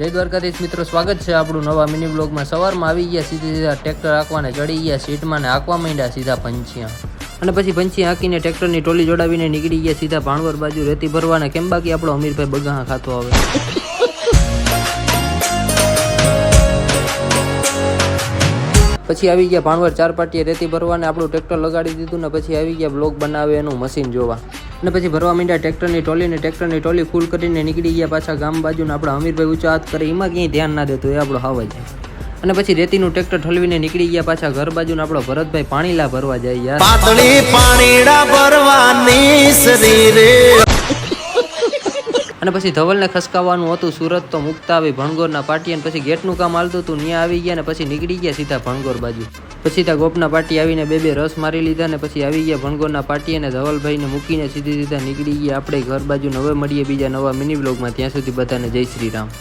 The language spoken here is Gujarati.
જય દ્વારકાધીશ મિત્રો, સ્વાગત છે આપણું નવા મિની બ્લોગમાં। સવારમાં આવી ગયા સીધા ટ્રેક્ટર હાંકવાને ચડી ગયા સીટમાં ને હાંકવા માંડ્યા સીધા પંચિયા અને પછી પંચી હાંકીને ટ્રેક્ટરની ટોલી જોડાવીને નીકળી ગયા સીધા ભાણવર બાજુ રેતી ભરવાને। કેમ બાકી આપણો અમીરભાઈ બગાહા ખાતો આવે। પછી આવી ગયા ભાણવર ચાર પાટીએ રેતી ભરવાને આપણું ટ્રેક્ટર લગાડી દીધું ને પછી આવી ગયા બ્લોક બનાવે એનું મશીન જોવા અને પછી ભરવા માંડ્યા ટ્રેક્ટરની ટોલી ફૂલ કરીને નીકળી ગયા પાછા ગામ બાજુ ને આપણા અમીરભાઈ ઊંચા હાથ કરે એમાં ક્યાંય ધ્યાન ના દેતો એ આપણો હાવા જાય અને પછી રેતીનું ટ્રેક્ટર ઠલવીને નીકળી ગયા પાછા ઘર બાજુ ને આપણો ભરતભાઈ પાણીલા ભરવા જાય યાર પાતળી પાણીડા ભરવાની શરીરે અને પછી ધવલને ખસકાવવાનું હતું સુરત તો મુકતા આવી ભણગોરના પાટી અને પછી ગેટનું કામ હાલતું હતું ત્યાં આવી ગયા ને પછી નીકળી ગયા સીધા ભણગોર બાજુ। પછી ત્યાં ગોપના પાટી આવીને બે રસ મારી લીધા ને પછી આવી ગયા ભણગોરના પાટી અને ધવલભાઈને મૂકીને સીધા નીકળી ગયા આપણે ઘર બાજુ। હવે મળીએ બીજા નવા મિની બ્લોગમાં, ત્યાં સુધી બધાને જય શ્રી રામ।